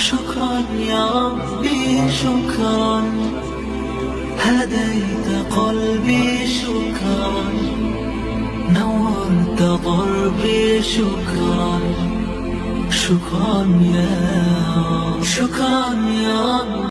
شكرا يا ربي شكرا هديت قلبي شكرا نورت ضربي شكرا شكرا يا رب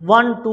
1, 2,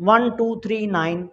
1, 2, 3, 9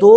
2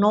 9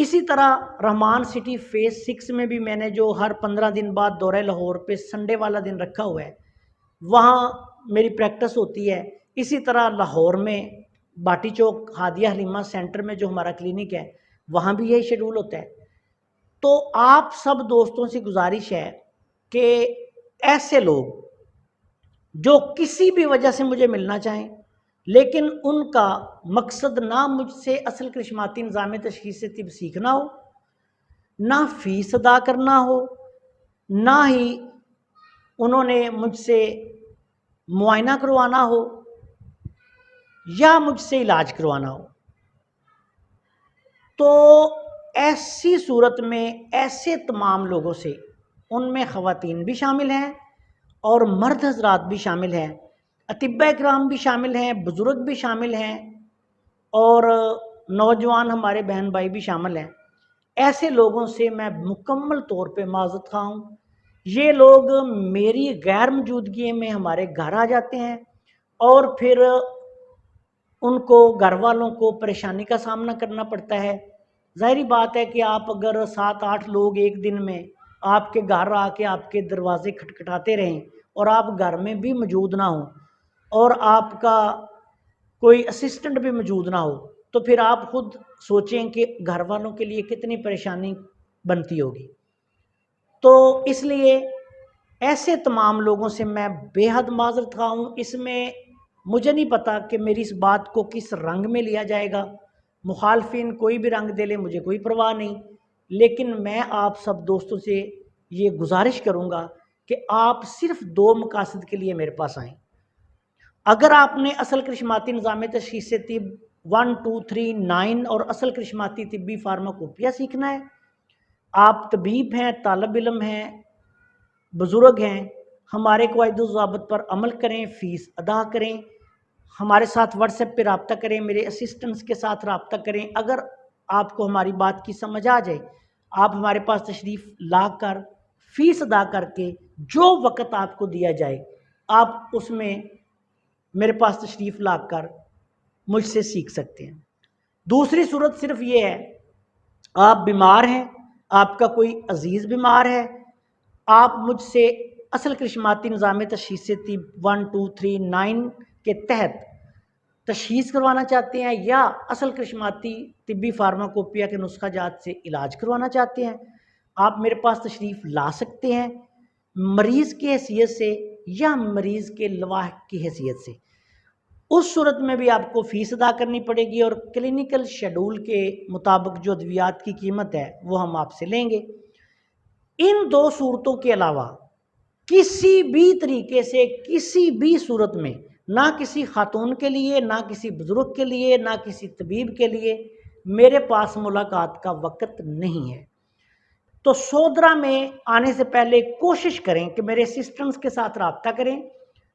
اسی طرح رحمان سٹی فیز 6 میں بھی میں نے جو ہر 15 دن بعد دورہ لاہور پہ سنڈے والا دن رکھا ہوا ہے، وہاں میری پریکٹس ہوتی ہے۔ اسی طرح لاہور میں باٹی چوک ہادیہ حلیمہ سینٹر میں جو ہمارا کلینک ہے، وہاں بھی یہی شیڈول ہوتا ہے۔ تو آپ سب دوستوں سے گزارش ہے کہ ایسے لوگ جو کسی بھی وجہ سے مجھے ملنا چاہیں لیکن ان کا مقصد نہ مجھ سے اصل کرشماتی نظام تشخیص طب سیکھنا ہو، نہ فیس ادا کرنا ہو، نہ ہی انہوں نے مجھ سے معائنہ کروانا ہو یا مجھ سے علاج کروانا ہو، تو ایسی صورت میں ایسے تمام لوگوں سے، ان میں خواتین بھی شامل ہیں اور مرد حضرات بھی شامل ہیں، اطباء کرام بھی شامل ہیں، بزرگ بھی شامل ہیں اور نوجوان ہمارے بہن بھائی بھی شامل ہیں، ایسے لوگوں سے میں مکمل طور پہ معذرت خواہ ہوں۔ یہ لوگ میری غیر موجودگی میں ہمارے گھر آ جاتے ہیں اور پھر ان کو گھر والوں کو پریشانی کا سامنا کرنا پڑتا ہے۔ ظاہری بات ہے کہ آپ اگر 7-8 لوگ ایک دن میں آپ کے گھر آ کے آپ کے دروازے کھٹکھٹاتے رہیں اور آپ گھر میں بھی موجود نہ ہوں اور آپ کا کوئی اسسٹنٹ بھی موجود نہ ہو، تو پھر آپ خود سوچیں کہ گھر والوں کے لیے کتنی پریشانی بنتی ہوگی۔ تو اس لیے ایسے تمام لوگوں سے میں بے حد معذرت خواہ ہوں۔ اس میں مجھے نہیں پتا کہ میری اس بات کو کس رنگ میں لیا جائے گا، مخالفین کوئی بھی رنگ دے لیں، مجھے کوئی پرواہ نہیں، لیکن میں آپ سب دوستوں سے یہ گزارش کروں گا کہ آپ صرف 2 مقاصد کے لیے میرے پاس آئیں۔ اگر آپ نے اصل کرشماتی نظام تشخیص طب 1 2 3 9 اور اصل کرشماتی طبی فارماکوپیا سیکھنا ہے، آپ طبیب ہیں، طالب علم ہیں، بزرگ ہیں، ہمارے قواعد و ضوابط پر عمل کریں، فیس ادا کریں، ہمارے ساتھ واٹس ایپ پہ رابطہ کریں، میرے اسسٹنٹس کے ساتھ رابطہ کریں۔ اگر آپ کو ہماری بات کی سمجھ آ جائے، آپ ہمارے پاس تشریف لا کر فیس ادا کر کے جو وقت آپ کو دیا جائے آپ اس میں میرے پاس تشریف لا کر مجھ سے سیکھ سکتے ہیں۔ دوسری صورت صرف یہ ہے، آپ بیمار ہیں، آپ کا کوئی عزیز بیمار ہے، آپ مجھ سے اصل کرشماتی نظام تشخیص طب 1 2 3 9 کے تحت تشخیص کروانا چاہتے ہیں یا اصل کرشماتی طبی فارماکوپیا کے نسخہ جات سے علاج کروانا چاہتے ہیں، آپ میرے پاس تشریف لا سکتے ہیں، مریض کی حیثیت سے یا مریض کے لواحق کی حیثیت سے۔ اس صورت میں بھی آپ کو فیس ادا کرنی پڑے گی اور کلینیکل شیڈول کے مطابق جو ادویات کی قیمت ہے وہ ہم آپ سے لیں گے۔ ان 2 صورتوں کے علاوہ کسی بھی طریقے سے کسی بھی صورت میں نہ کسی خاتون کے لیے، نہ کسی بزرگ کے لیے، نہ کسی طبیب کے لیے میرے پاس ملاقات کا وقت نہیں ہے۔ تو سودرا میں آنے سے پہلے کوشش کریں کہ میرے اسسٹنٹس کے ساتھ رابطہ کریں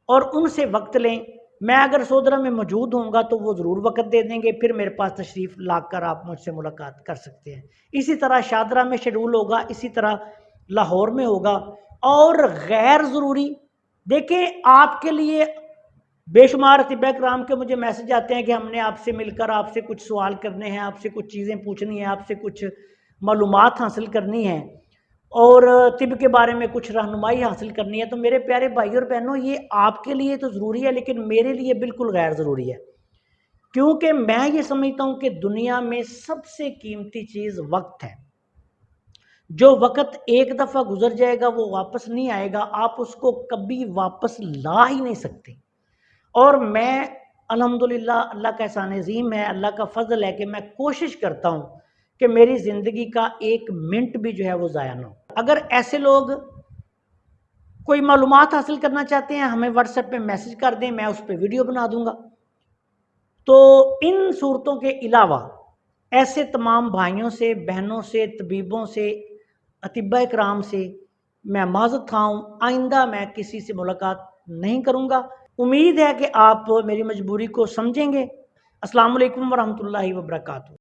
اور ان سے وقت لیں۔ میں اگر سودرا میں موجود ہوں گا تو وہ ضرور وقت دے دیں گے، پھر میرے پاس تشریف لا کر آپ مجھ سے ملاقات کر سکتے ہیں۔ اسی طرح شادرہ میں شیڈول ہوگا، اسی طرح لاہور میں ہوگا۔ اور غیر ضروری دیکھیں، آپ کے لیے بے شمار اطباء کرام کے مجھے میسج آتے ہیں کہ ہم نے آپ سے مل کر آپ سے کچھ سوال کرنے ہیں، آپ سے کچھ چیزیں پوچھنی ہیں، آپ سے کچھ معلومات حاصل کرنی ہیں اور طب کے بارے میں کچھ رہنمائی حاصل کرنی ہے۔ تو میرے پیارے بھائی اور بہنوں، یہ آپ کے لیے تو ضروری ہے لیکن میرے لیے بالکل غیر ضروری ہے، کیونکہ میں یہ سمجھتا ہوں کہ دنیا میں سب سے قیمتی چیز وقت ہے۔ جو وقت ایک دفعہ گزر جائے گا وہ واپس نہیں آئے گا، آپ اس کو کبھی واپس لا ہی نہیں سکتے۔ اور میں الحمدللہ اللہ کا احسان عظیم ہے، اللہ کا فضل ہے کہ میں کوشش کرتا ہوں کہ میری زندگی کا 1 منٹ بھی جو ہے وہ ضائع نہ ہو۔ اگر ایسے لوگ کوئی معلومات حاصل کرنا چاہتے ہیں، ہمیں واٹس ایپ پہ میسج کر دیں، میں اس پہ ویڈیو بنا دوں گا۔ تو ان صورتوں کے علاوہ ایسے تمام بھائیوں سے، بہنوں سے، طبیبوں سے، اطباء کرام سے میں معذرت خواہ ہوں، آئندہ میں کسی سے ملاقات نہیں کروں گا۔ امید ہے کہ آپ میری مجبوری کو سمجھیں گے۔ السلام علیکم ورحمۃ اللہ وبرکاتہ۔